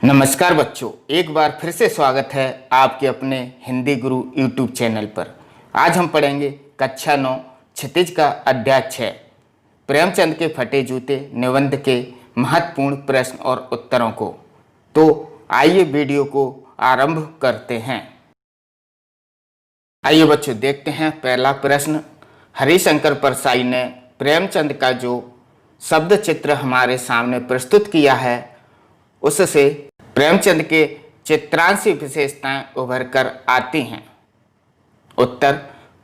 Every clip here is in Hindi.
नमस्कार बच्चों, एक बार फिर से स्वागत है आपके अपने हिंदी गुरु यूट्यूब चैनल पर। आज हम पढ़ेंगे कक्षा 9 क्षितिज का अध्याय 6 प्रेमचंद के फटे जूते निबंध के महत्वपूर्ण प्रश्न और उत्तरों को। तो आइए वीडियो को आरंभ करते हैं। आइए बच्चों देखते हैं पहला प्रश्न। हरिशंकर परसाई ने प्रेमचंद का जो शब्द चित्र हमारे सामने प्रस्तुत किया है उससे प्रेमचंद के चित्रांशी विशेषताएं उभर कर आती हैं। उत्तर,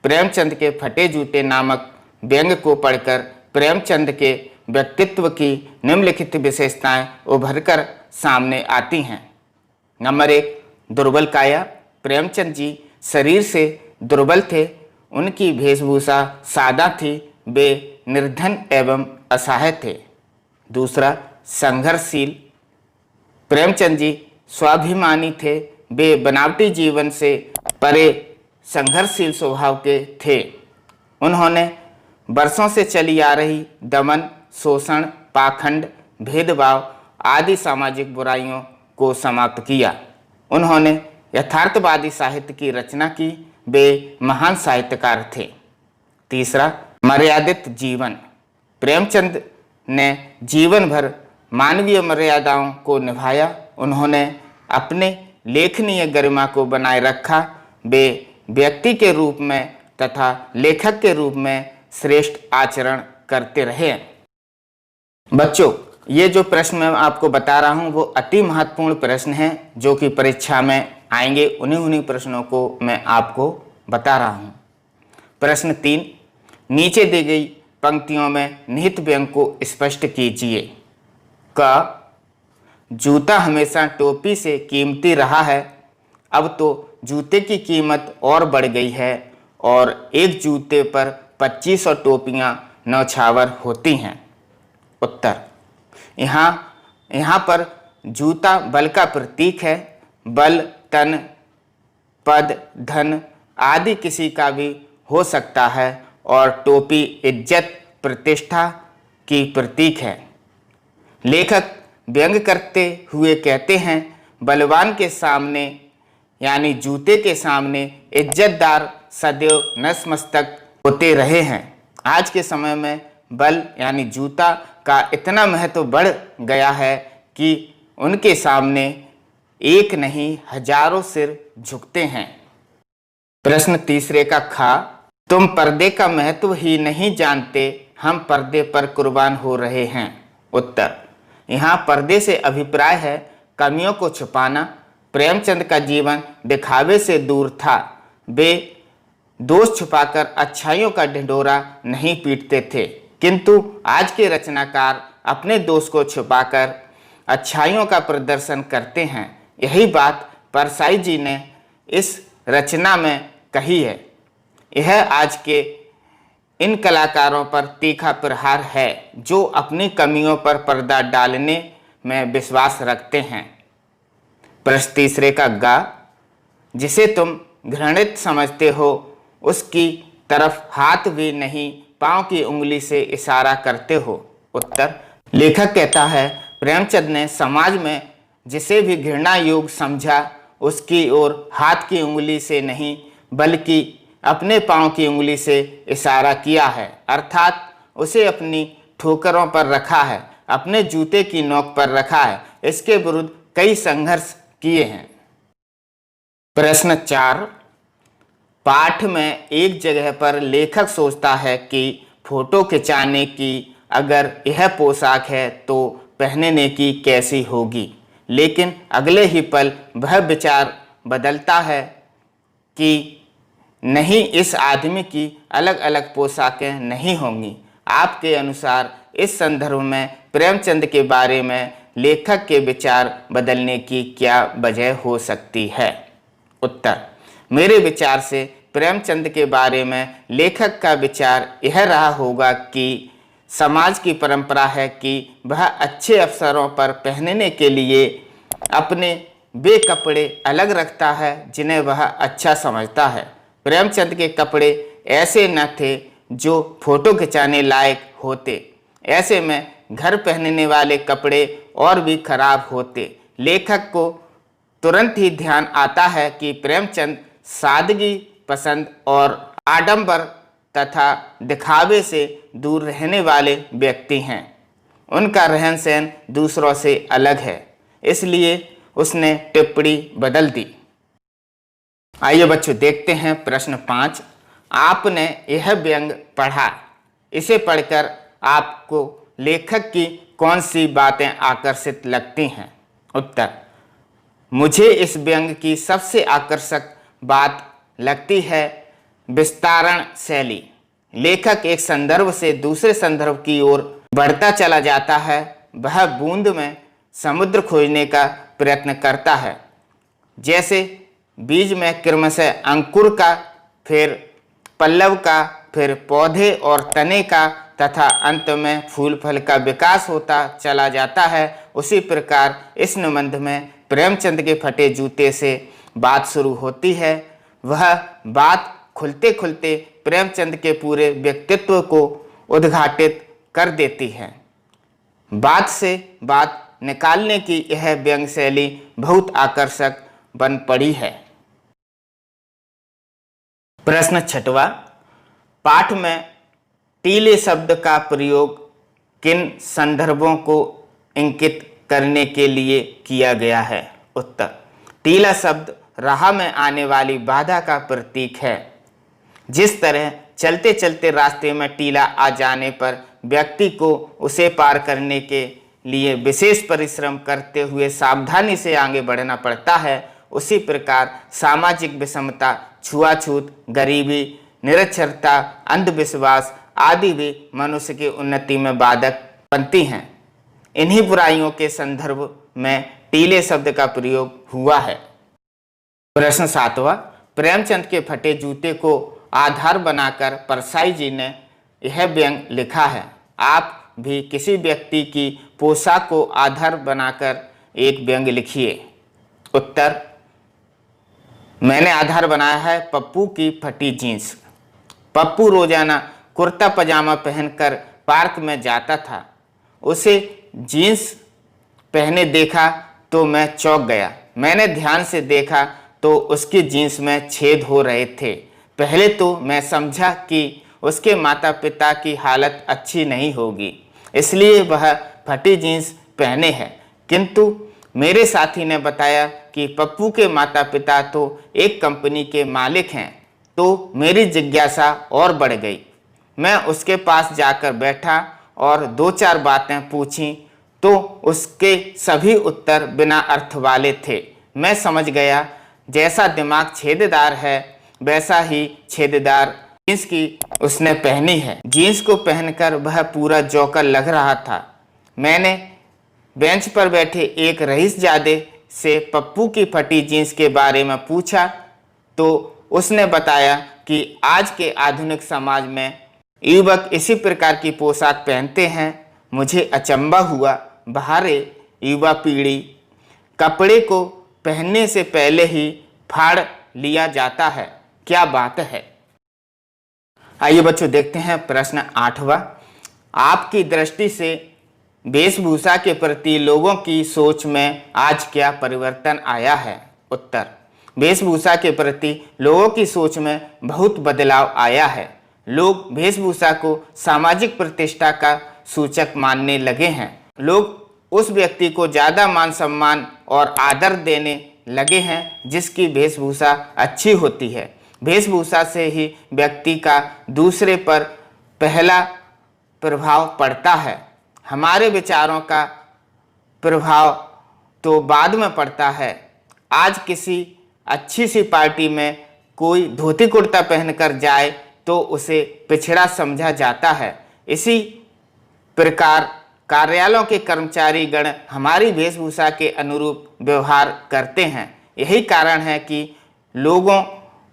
प्रेमचंद के फटे जूते नामक व्यंग्य को पढ़कर प्रेमचंद के व्यक्तित्व की निम्नलिखित विशेषताएं उभर कर सामने आती हैं। नंबर 1, दुर्बल काया। प्रेमचंद जी शरीर से दुर्बल थे, उनकी वेशभूषा सादा थी, वे निर्धन एवं असहाय थे। दूसरा, संघर्षशील। प्रेमचंद जी स्वाभिमानी थे, वे बनावटी जीवन से परे संघर्षशील स्वभाव के थे। उन्होंने वर्षों से चली आ रही दमन, शोषण, पाखंड, भेदभाव आदि सामाजिक बुराइयों को समाप्त किया। उन्होंने यथार्थवादी साहित्य की रचना की, वे महान साहित्यकार थे। तीसरा, मर्यादित जीवन। प्रेमचंद ने जीवन भर मानवीय मर्यादाओं को निभाया। उन्होंने अपने लेखनीय गरिमा को बनाए रखा। वे व्यक्ति के रूप में तथा लेखक के रूप में श्रेष्ठ आचरण करते रहे। बच्चों, ये जो प्रश्न मैं आपको बता रहा हूँ वो अति महत्वपूर्ण प्रश्न है जो कि परीक्षा में आएंगे। उन्हीं प्रश्नों को मैं आपको बता रहा हूँ। प्रश्न 3, नीचे दी गई पंक्तियों में निहित व्यंग को स्पष्ट कीजिए। क, जूता हमेशा टोपी से कीमती रहा है, अब तो जूते की कीमत और बढ़ गई है और एक जूते पर 2500 टोपियां न्यौछावर होती हैं। उत्तर, यहाँ पर जूता बल का प्रतीक है। बल तन, पद, धन आदि किसी का भी हो सकता है और टोपी इज्जत, प्रतिष्ठा की प्रतीक है। लेखक व्यंग करते हुए कहते हैं, बलवान के सामने यानी जूते के सामने इज्जतदार सदैव नतमस्तक होते रहे हैं। आज के समय में बल यानी जूता का इतना महत्व बढ़ गया है कि उनके सामने एक नहीं हजारों सिर झुकते हैं। प्रश्न तीसरे का खा, तुम पर्दे का महत्व ही नहीं जानते, हम पर्दे पर कुर्बान हो रहे हैं। उत्तर, यहाँ पर्दे से अभिप्राय है कमियों को छुपाना। प्रेमचंद का जीवन दिखावे से दूर था। वे दोष छुपाकर अच्छाइयों का ढिंढोरा नहीं पीटते थे, किंतु आज के रचनाकार अपने दोष को छुपाकर अच्छाइयों का प्रदर्शन करते हैं। यही बात परसाई जी ने इस रचना में कही है। यह आज के इन कलाकारों पर तीखा प्रहार है जो अपनी कमियों पर पर्दा डालने में विश्वास रखते हैं। प्रश्न तीसरे का गा, जिसे तुम घृणित समझते हो उसकी तरफ हाथ भी नहीं पांव की उंगली से इशारा करते हो। उत्तर, लेखक कहता है प्रेमचंद ने समाज में जिसे भी घृणा योग्य समझा उसकी ओर हाथ की उंगली से नहीं बल्कि अपने पांव की उंगली से इशारा किया है, अर्थात उसे अपनी ठोकरों पर रखा है, अपने जूते की नोक पर रखा है। इसके विरुद्ध कई संघर्ष किए हैं। प्रश्न 4, पाठ में एक जगह पर लेखक सोचता है कि फोटो खिंचाने की अगर यह पोशाक है तो पहनने की कैसी होगी, लेकिन अगले ही पल वह विचार बदलता है कि नहीं, इस आदमी की अलग अलग पोशाकें नहीं होंगी। आपके अनुसार इस संदर्भ में प्रेमचंद के बारे में लेखक के विचार बदलने की क्या वजह हो सकती है? उत्तर, मेरे विचार से प्रेमचंद के बारे में लेखक का विचार यह रहा होगा कि समाज की परंपरा है कि वह अच्छे अवसरों पर पहनने के लिए अपने वे कपड़े अलग रखता है जिन्हें वह अच्छा समझता है। प्रेमचंद के कपड़े ऐसे न थे जो फोटो खिंचाने लायक होते। ऐसे में घर पहनने वाले कपड़े और भी खराब होते, लेखक को तुरंत ही ध्यान आता है कि प्रेमचंद सादगी पसंद और आडंबर तथा दिखावे से दूर रहने वाले व्यक्ति हैं। उनका रहन सहन दूसरों से अलग है, इसलिए उसने टिप्पणी बदल दी। आइए बच्चों देखते हैं प्रश्न 5। आपने यह व्यंग पढ़ा, इसे पढ़कर आपको लेखक की कौन सी बातें आकर्षित लगती हैं? उत्तर: मुझे इस व्यंग की सबसे आकर्षक बात लगती है विस्तारण शैली। लेखक एक संदर्भ से दूसरे संदर्भ की ओर बढ़ता चला जाता है। वह बूंद में समुद्र खोजने का प्रयत्न करता है, जैसे बीज में क्रमशः अंकुर का, फिर पल्लव का, फिर पौधे और तने का तथा अंत में फूल फल का विकास होता चला जाता है। उसी प्रकार इस निबंध में प्रेमचंद के फटे जूते से बात शुरू होती है। वह बात खुलते खुलते प्रेमचंद के पूरे व्यक्तित्व को उद्घाटित कर देती है। बात से बात निकालने की यह व्यंग शैली बहुत आकर्षक बन पड़ी है। प्रश्न 6वां, पाठ में टीले शब्द का प्रयोग किन संदर्भों को इंगित करने के लिए किया गया है? उत्तर: टीला शब्द राह में आने वाली बाधा का प्रतीक है। जिस तरह चलते चलते रास्ते में टीला आ जाने पर व्यक्ति को उसे पार करने के लिए विशेष परिश्रम करते हुए सावधानी से आगे बढ़ना पड़ता है, उसी प्रकार सामाजिक विषमता, छुआछूत, गरीबी, निरक्षरता, अंधविश्वास आदि भी मनुष्य की उन्नति में बाधक बनती हैं। इन्हीं बुराइयों के संदर्भ में टीले शब्द का प्रयोग हुआ है। प्रश्न 7वां, प्रेमचंद के फटे जूते को आधार बनाकर परसाई जी ने यह व्यंग लिखा है। आप भी किसी व्यक्ति की पोशाक को आधार बनाकर एक व्यंग लिखिए। उत्तर: मैंने आधार बनाया है पप्पू की फटी जीन्स। पप्पू रोजाना कुर्ता पजामा पहनकर पार्क में जाता था। उसे जीन्स पहने देखा तो मैं चौंक गया। मैंने ध्यान से देखा तो उसकी जीन्स में छेद हो रहे थे। पहले तो मैं समझा कि उसके माता पिता की हालत अच्छी नहीं होगी, इसलिए वह फटी जीन्स पहने हैं, किंतु मेरे साथी ने बताया कि पप्पू के माता पिता तो एक कंपनी के मालिक हैं, तो मेरी जिज्ञासा और बढ़ गई। मैं उसके पास जाकर बैठा और 2-4 बातें पूछीं तो उसके सभी उत्तर बिना अर्थ वाले थे। मैं समझ गया जैसा दिमाग छेददार है वैसा ही छेददार जींस की उसने पहनी है। जींस को पहनकर वह पूरा जोकर लग रहा था। मैंने बेंच पर बैठे एक रईसजादे से पप्पू की फटी जीन्स के बारे में पूछा तो उसने बताया कि आज के आधुनिक समाज में युवक इसी प्रकार की पोशाक पहनते हैं। मुझे अचंभा हुआ। बाहरी युवा पीढ़ी कपड़े को पहनने से पहले ही फाड़ लिया जाता है। क्या बात है। आइए बच्चों देखते हैं प्रश्न 8वां। आपकी दृष्टि से वेशभूषा के प्रति लोगों की सोच में आज क्या परिवर्तन आया है? उत्तर: वेशभूषा के प्रति लोगों की सोच में बहुत बदलाव आया है। लोग वेशभूषा को सामाजिक प्रतिष्ठा का सूचक मानने लगे हैं। लोग उस व्यक्ति को ज़्यादा मान सम्मान और आदर देने लगे हैं जिसकी वेशभूषा अच्छी होती है। वेशभूषा से ही व्यक्ति का दूसरे पर पहला प्रभाव पड़ता है। हमारे विचारों का प्रभाव तो बाद में पड़ता है। आज किसी अच्छी सी पार्टी में कोई धोती कुर्ता पहनकर जाए तो उसे पिछड़ा समझा जाता है। इसी प्रकार कार्यालयों के कर्मचारी गण हमारी वेशभूषा के अनुरूप व्यवहार करते हैं। यही कारण है कि लोगों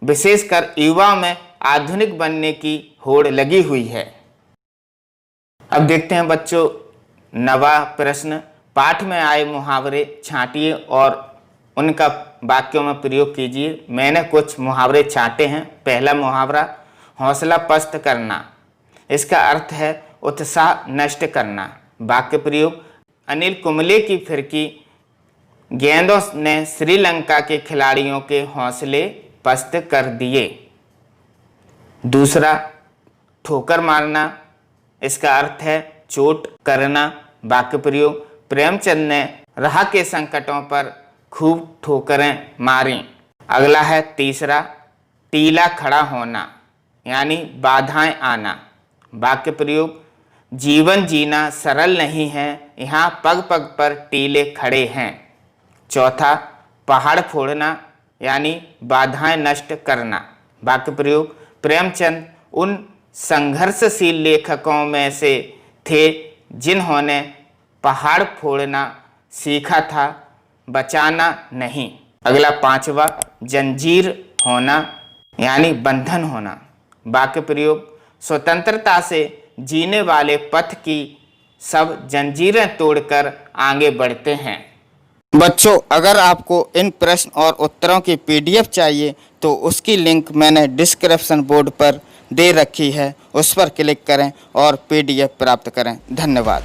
विशेषकर युवाओं में आधुनिक बनने की होड़ लगी हुई है। अब देखते हैं बच्चों 9वां प्रश्न। पाठ में आए मुहावरे छांटिए और उनका वाक्यों में प्रयोग कीजिए। मैंने कुछ मुहावरे छांटे हैं। पहला मुहावरा, हौसला पस्त करना। इसका अर्थ है उत्साह नष्ट करना। वाक्य प्रयोग, अनिल कुंबले की फिरकी गेंदों ने श्रीलंका के खिलाड़ियों के हौसले पस्त कर दिए। दूसरा, ठोकर मारना, इसका अर्थ है चोट करना। वाक्य प्रयोग, प्रेमचंद ने राह के संकटों पर खूब ठोकरें मारी। अगला है तीसरा, टीला खड़ा होना यानी बाधाएं आना। वाक्य प्रयोग, जीवन जीना सरल नहीं है, यहाँ पग पग पर टीले खड़े हैं। चौथा, पहाड़ फोड़ना यानी बाधाएं नष्ट करना। वाक्य प्रयोग, प्रेमचंद उन संघर्षशील लेखकों में से थे जिन्होंने पहाड़ फोड़ना सीखा था, बचाना नहीं। अगला पांचवा, जंजीर होना यानी बंधन होना। वाक्य प्रयोग, स्वतंत्रता से जीने वाले पथ की सब जंजीरें तोड़कर आगे बढ़ते हैं। बच्चों, अगर आपको इन प्रश्न और उत्तरों की PDF चाहिए तो उसकी लिंक मैंने डिस्क्रिप्शन बोर्ड पर दे रखी है, उस पर क्लिक करें और PDF प्राप्त करें। धन्यवाद।